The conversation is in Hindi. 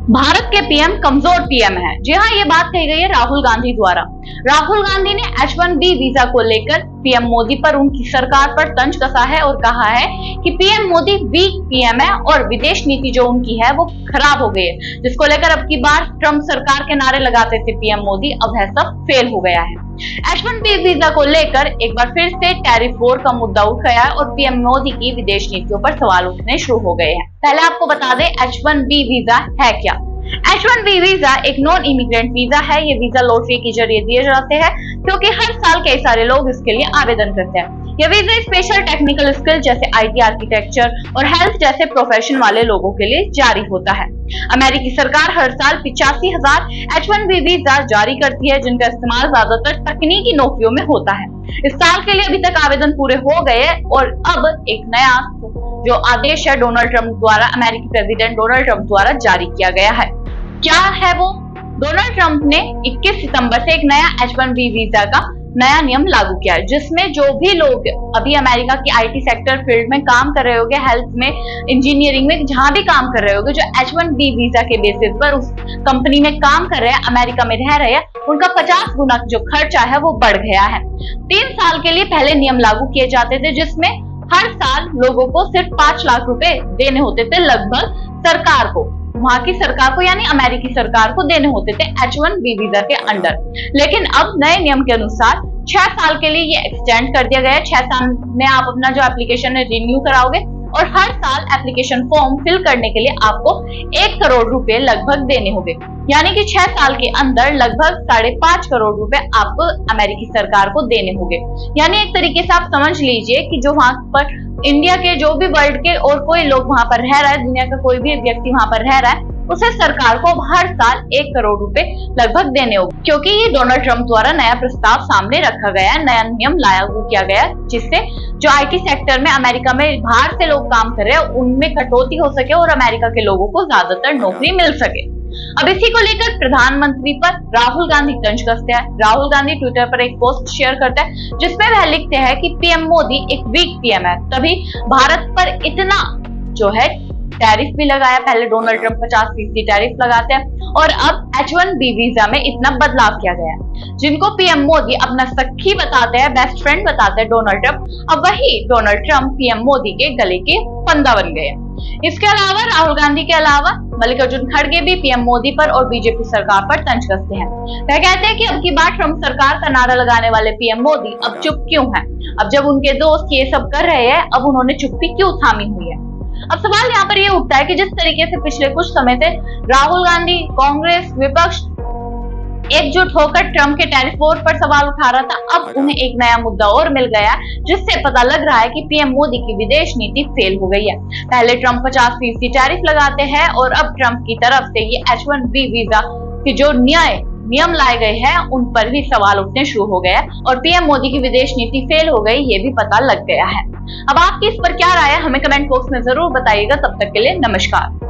भारत के पीएम कमजोर पीएम है। जी हाँ, ये बात कही गई है राहुल गांधी द्वारा। राहुल गांधी ने H1B वीजा को लेकर पीएम मोदी पर उनकी सरकार पर तंज कसा है और कहा है कि पीएम मोदी वीक पीएम है और विदेश नीति जो उनकी है वो खराब हो गई है, जिसको लेकर अब की बार ट्रंप सरकार के नारे लगाते थे पीएम मोदी, अब वह सब फेल हो गया है। H1B वीजा को लेकर एक बार फिर से टैरिफ वॉर का मुद्दा उठ गया है और पीएम मोदी की विदेश नीतियों पर सवाल उठने शुरू हो गए हैं। पहले आपको बता दें H1B वीजा है क्या। H1B वीजा एक नॉन इमिग्रेंट वीजा है। ये वीजा लॉटरी के जरिए दिए जाते हैं क्योंकि हर साल कई सारे लोग इसके लिए आवेदन करते हैं। यह वीजा स्पेशल टेक्निकल स्किल जैसे IT आर्किटेक्चर और हेल्थ जैसे प्रोफेशन वाले लोगों के लिए जारी होता है। अमेरिकी सरकार हर साल 85,000 H1B वीजा जारी करती है, जिनका इस्तेमाल ज्यादातर तकनीकी नौकरियों में होता है। इस साल के लिए अभी तक आवेदन पूरे हो गए और अब एक नया जो आदेश है डोनाल्ड ट्रंप द्वारा, अमेरिकी प्रेसिडेंट डोनाल्ड ट्रंप द्वारा जारी किया गया है। क्या है वो? डोनाल्ड ट्रंप ने 21 सितंबर से एक नया H1B वीजा का नया नियम लागू किया है, जिसमें जो भी लोग अभी अमेरिका की IT सेक्टर फील्ड में काम कर रहे होंगे, हेल्थ में, इंजीनियरिंग में, जहां भी काम कर रहे होंगे, जो H1B वीजा के बेसिस पर उस कंपनी में काम कर रहे हैं, अमेरिका में रह रहे हैं, उनका 50 गुना जो खर्चा है वो बढ़ गया है। 3 साल के लिए पहले नियम लागू किए जाते थे, जिसमें हर साल लोगों को सिर्फ 5 लाख रुपए देने होते थे लगभग सरकार को, वहां की सरकार को, यानी अमेरिकी सरकार को देने होते थे H1B वीजा के अंडर। लेकिन अब नए नियम के अनुसार 6 साल के लिए ये एक्सटेंड कर दिया गया है। 6 साल में आप अपना जो एप्लीकेशन है रिन्यू कराओगे और हर साल एप्लीकेशन फॉर्म फिल करने के लिए आपको 1 करोड़ रुपए लगभग देने होंगे, यानी कि 6 साल के अंदर लगभग 5.5 करोड़ रुपए आपको अमेरिकी सरकार को देने होंगे। यानी एक तरीके से आप समझ लीजिए कि जो वहां पर इंडिया के, जो भी वर्ल्ड के और कोई लोग वहां पर रह रहा है, दुनिया का कोई भी व्यक्ति वहां पर रह रहा है, उसे सरकार को हर साल 1 करोड़ रुपए लगभग देने होंगे, क्योंकि ये डोनाल्ड ट्रंप द्वारा नया प्रस्ताव सामने रखा गया है, नया नियम लागू किया गया है, जिससे जो IT सेक्टर में अमेरिका में बाहर से लोग काम कर रहे हैं उनमें कटौती हो सके और अमेरिका के लोगों को ज्यादातर नौकरी मिल सके। अब इसी को लेकर प्रधानमंत्री पर राहुल गांधी तंज कसते हैं। राहुल गांधी ट्विटर पर एक पोस्ट शेयर करते हैं जिसमें वह लिखते हैं कि पीएम मोदी एक वीक पीएम है, तभी भारत पर इतना जो है टैरिफ भी लगाया। पहले डोनाल्ड ट्रंप 50% टैरिफ लगाते हैं और अब H1B वीजा में इतना बदलाव किया गया है। जिनको पीएम मोदी अपना सखी बताते हैं, बेस्ट फ्रेंड बताते हैं डोनाल्ड ट्रंप, अब वही डोनाल्ड ट्रंप पीएम मोदी के गले के फंदा बन गए हैं। इसके अलावा राहुल गांधी के अलावा मल्लिकार्जुन खड़गे भी पीएम मोदी पर और बीजेपी सरकार पर तंज कसते हैं। वह कहते हैं कि अब की बार ट्रंप सरकार का नारा लगाने वाले पीएम मोदी अब चुप क्यों हैं? अब जब उनके दोस्त ये सब कर रहे हैं, अब उन्होंने चुप्पी क्यों थामी हुई है? अब सवाल यहाँ पर ये उठता है कि जिस तरीके से पिछले कुछ समय से राहुल गांधी, कांग्रेस, विपक्ष एकजुट होकर ट्रंप के टैरिफ वॉर पर सवाल उठा रहा था, अब उन्हें एक नया मुद्दा और मिल गया जिससे पता लग रहा है कि पीएम मोदी की विदेश नीति फेल हो गई है। पहले ट्रंप 50% टैरिफ लगाते हैं और अब ट्रंप की तरफ से ये H1B वीजा के जो नियम लाए गए हैं उन पर भी सवाल उठने शुरू हो गया और पीएम मोदी की विदेश नीति फेल हो गई, ये भी पता लग गया है। अब आपकी इस पर क्या राय है, हमें कमेंट बॉक्स में जरूर बताइएगा। तब तक के लिए नमस्कार।